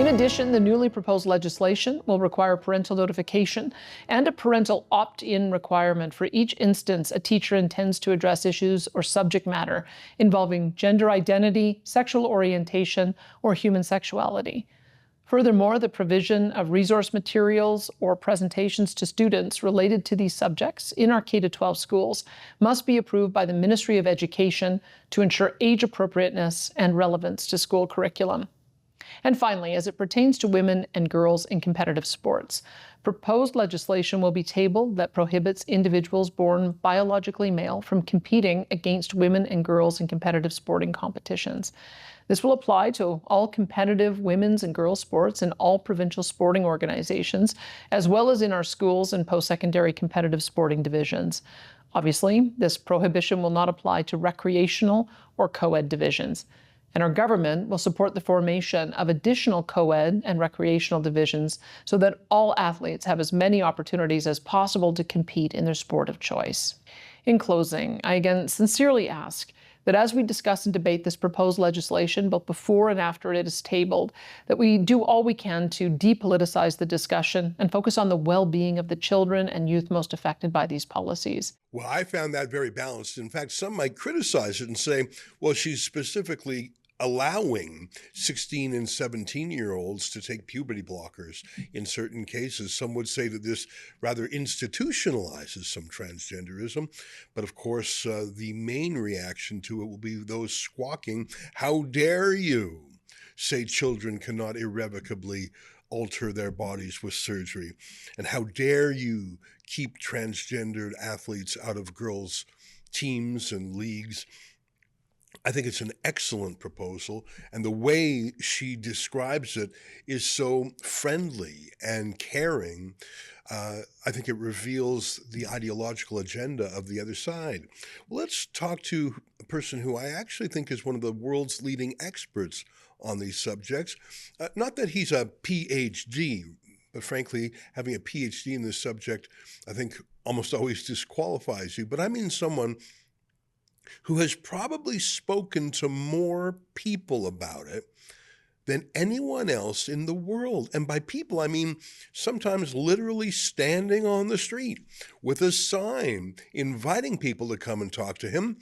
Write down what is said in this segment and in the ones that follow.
addition, the newly proposed legislation will require parental notification and a parental opt-in requirement for each instance a teacher intends to address issues or subject matter involving gender identity, sexual orientation, or human sexuality. Furthermore, the provision of resource materials or presentations to students related to these subjects in our K-12 schools must be approved by the Ministry of Education to ensure age appropriateness and relevance to school curriculum. And finally, as it pertains to women and girls in competitive sports, proposed legislation will be tabled that prohibits individuals born biologically male from competing against women and girls in competitive sporting competitions. This will apply to all competitive women's and girls' sports in all provincial sporting organizations, as well as in our schools and post-secondary competitive sporting divisions. Obviously, this prohibition will not apply to recreational or co-ed divisions. And our government will support the formation of additional co-ed and recreational divisions so that all athletes have as many opportunities as possible to compete in their sport of choice. In closing, I again sincerely ask that as we discuss and debate this proposed legislation, both before and after it is tabled, that we do all we can to depoliticize the discussion and focus on the well-being of the children and youth most affected by these policies. Well, I found that very balanced. In fact, some might criticize it and say, well, she's specifically allowing 16 and 17-year-olds to take puberty blockers in certain cases. Some would say that this rather institutionalizes some transgenderism. But of course, the main reaction to it will be those squawking, "How dare you say children cannot irrevocably alter their bodies with surgery? And how dare you keep transgendered athletes out of girls' teams and leagues?" I think it's an excellent proposal, and the way she describes it is so friendly and caring. I think it reveals the ideological agenda of the other side. Well, let's talk to a person who I actually think is one of the world's leading experts on these subjects. Not that he's a PhD, but frankly, having a PhD in this subject, I think almost always disqualifies you. But I mean someone who has probably spoken to more people about it than anyone else in the world. And by people, I mean sometimes literally standing on the street with a sign inviting people to come and talk to him.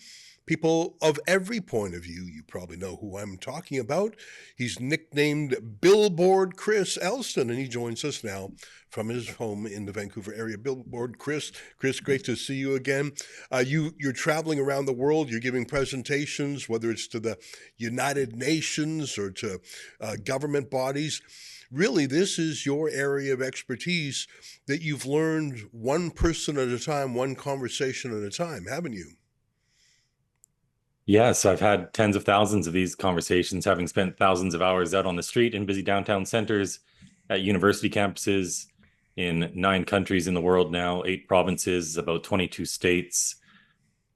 People of every point of view. You probably know who I'm talking about. He's nicknamed Billboard Chris Elston, and he joins us now from his home in the Vancouver area. Billboard Chris, great to see you again. You're traveling around the world. You're giving presentations, whether it's to the United Nations or to government bodies. Really, this is your area of expertise that you've learned one person at a time, one conversation at a time, haven't you? Yes, I've had tens of thousands of these conversations, having spent thousands of hours out on the street in busy downtown centers, at university campuses, in 9 countries in the world now, 8 provinces, about 22 states,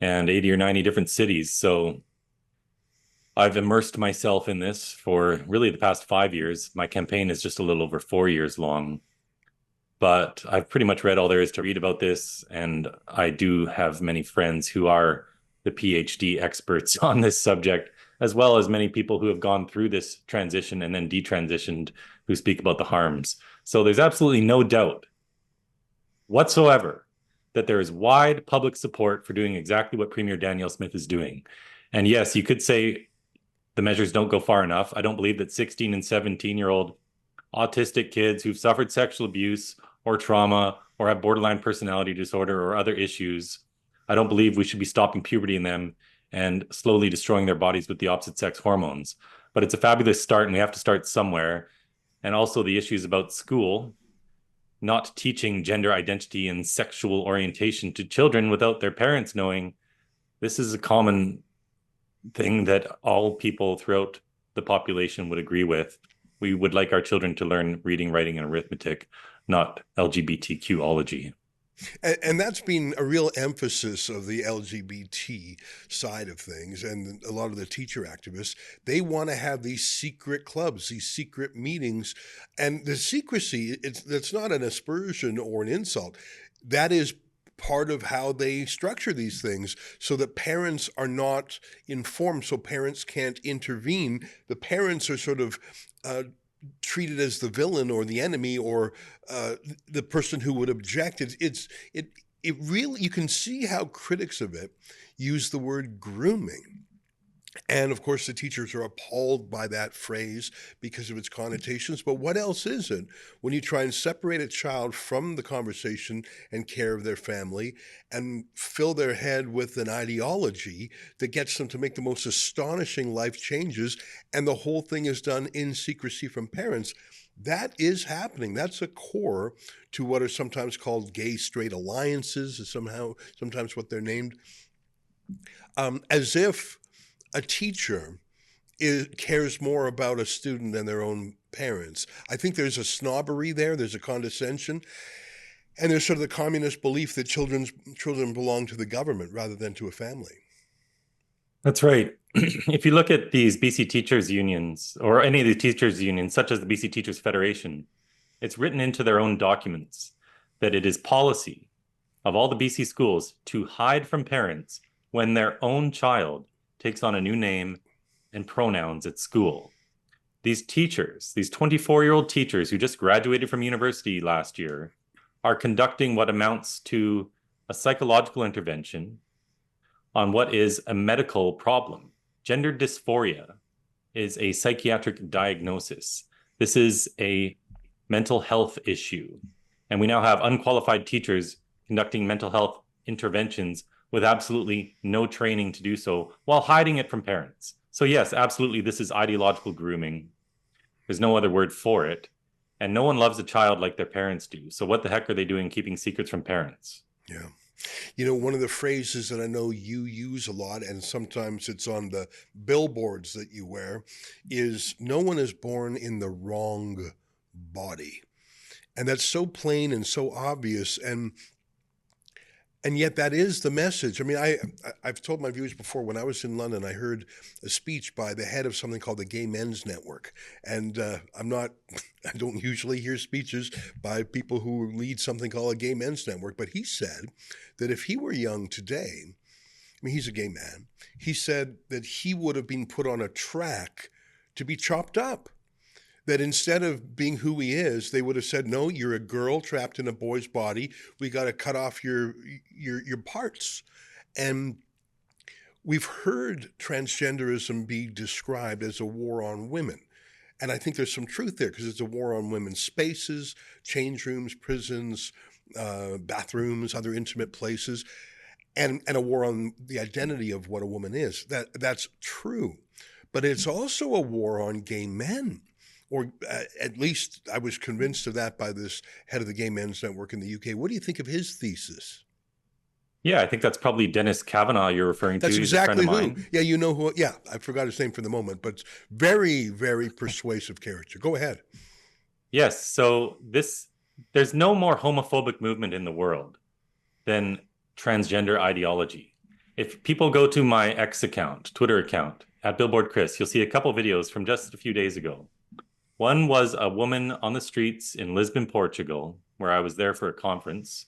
and 80 or 90 different cities. So I've immersed myself in this for really the past 5 years. My campaign is just a little over 4 years long. But I've pretty much read all there is to read about this, and I do have many friends who are the PhD experts on this subject, as well as many people who have gone through this transition and then detransitioned who speak about the harms. So there's absolutely no doubt whatsoever that there is wide public support for doing exactly what Premier Danielle Smith is doing. And yes, you could say the measures don't go far enough. I don't believe that 16 and 17-year-old autistic kids who've suffered sexual abuse or trauma or have borderline personality disorder or other issues, I don't believe we should be stopping puberty in them and slowly destroying their bodies with the opposite sex hormones. But it's a fabulous start, and we have to start somewhere. And also the issues about school, not teaching gender identity and sexual orientation to children without their parents knowing. This is a common thing that all people throughout the population would agree with. We would like our children to learn reading, writing, and arithmetic, not LGBTQology. And that's been a real emphasis of the LGBT side of things. And a lot of the teacher activists, they want to have these secret clubs, these secret meetings. And the secrecy, that's not an aspersion or an insult. That is part of how they structure these things so that parents are not informed, so parents can't intervene. The parents are sort of treated as the villain or the enemy or the person who would object. It really, you can see how critics of it use the word grooming. And of course, the teachers are appalled by that phrase because of its connotations. But what else is it when you try and separate a child from the conversation and care of their family and fill their head with an ideology that gets them to make the most astonishing life changes, and the whole thing is done in secrecy from parents? That is happening. That's a core to what are sometimes called gay-straight alliances, is sometimes what they're named, as if a teacher cares more about a student than their own parents. I think there's a snobbery there, there's a condescension, and there's sort of the communist belief that children belong to the government rather than to a family. That's right. If you look at these BC teachers unions or any of the teachers unions, such as the BC Teachers Federation, it's written into their own documents that it is policy of all the BC schools to hide from parents when their own child takes on a new name and pronouns at school. These teachers, these 24-year-old teachers who just graduated from university last year, are conducting what amounts to a psychological intervention on what is a medical problem. Gender dysphoria is a psychiatric diagnosis. This is a mental health issue. And we now have unqualified teachers conducting mental health interventions with absolutely no training to do so while hiding it from parents. So yes, absolutely, this is ideological grooming. There's no other word for it. And no one loves a child like their parents do. So what the heck are they doing keeping secrets from parents? Yeah. You know, one of the phrases that I know you use a lot, and sometimes it's on the billboards that you wear, is no one is born in the wrong body. And that's so plain and so obvious. And yet that is the message. I mean, I've told my viewers before, when I was in London, I heard a speech by the head of something called the Gay Men's Network. And I don't usually hear speeches by people who lead something called a Gay Men's Network, but he said that if he were young today, I mean, he's a gay man, he said that he would have been put on a track to be chopped up. That instead of being who he is, they would have said, no, you're a girl trapped in a boy's body. We got to cut off your parts. And we've heard transgenderism be described as a war on women. And I think there's some truth there, because it's a war on women's spaces, change rooms, prisons, bathrooms, other intimate places, and a war on the identity of what a woman is. That's true. But it's also a war on gay men. Or at least I was convinced of that by this head of the Gay Men's Network in the UK. What do you think of his thesis? Yeah, I think that's probably Dennis Kavanagh you're referring to. That's exactly who. Mine. Yeah, you know who. Yeah, I forgot his name for the moment, but very, very persuasive character. Go ahead. Yes, so there's no more homophobic movement in the world than transgender ideology. If people go to my X account, Twitter account, at Billboard Chris, you'll see a couple videos from just a few days ago. One was a woman on the streets in Lisbon, Portugal, where I was there for a conference.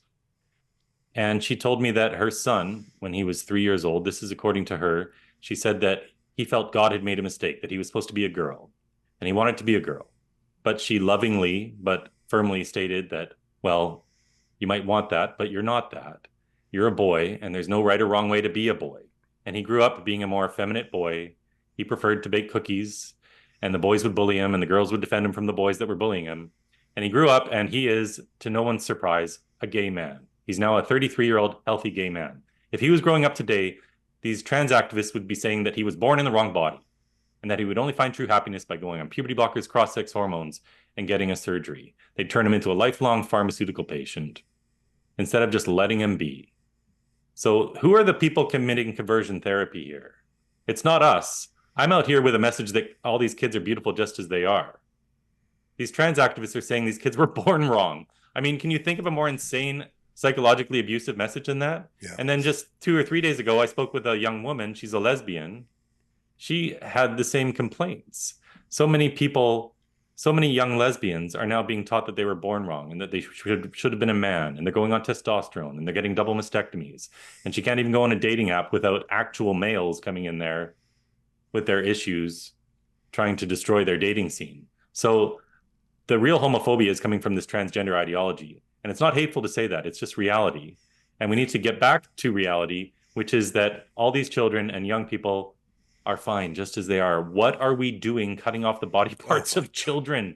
And she told me that her son, when he was 3 years old, this is according to her, she said that he felt God had made a mistake, that he was supposed to be a girl, and he wanted to be a girl. But she lovingly but firmly stated that, well, you might want that, but you're not that. You're a boy, and there's no right or wrong way to be a boy. And he grew up being a more effeminate boy. He preferred to bake cookies, and the boys would bully him, and the girls would defend him from the boys that were bullying him. And he grew up, and he is, to no one's surprise, a gay man. He's now a 33-year-old healthy gay man. If he was growing up today, these trans activists would be saying that he was born in the wrong body, and that he would only find true happiness by going on puberty blockers, cross-sex hormones, and getting a surgery. They'd turn him into a lifelong pharmaceutical patient instead of just letting him be. So who are the people committing conversion therapy here? It's not us. I'm out here with a message that all these kids are beautiful just as they are. These trans activists are saying these kids were born wrong. I mean, can you think of a more insane, psychologically abusive message than that? Yeah. And then just 2 or 3 days ago, I spoke with a young woman. She's a lesbian. She had the same complaints. So many people, so many young lesbians are now being taught that they were born wrong and that they should have been a man, and they're going on testosterone and they're getting double mastectomies. And she can't even go on a dating app without actual males coming in there with their issues, trying to destroy their dating scene. So the real homophobia is coming from this transgender ideology. And it's not hateful to say that, it's just reality. And we need to get back to reality, which is that all these children and young people are fine just as they are. What are we doing cutting off the body parts of children?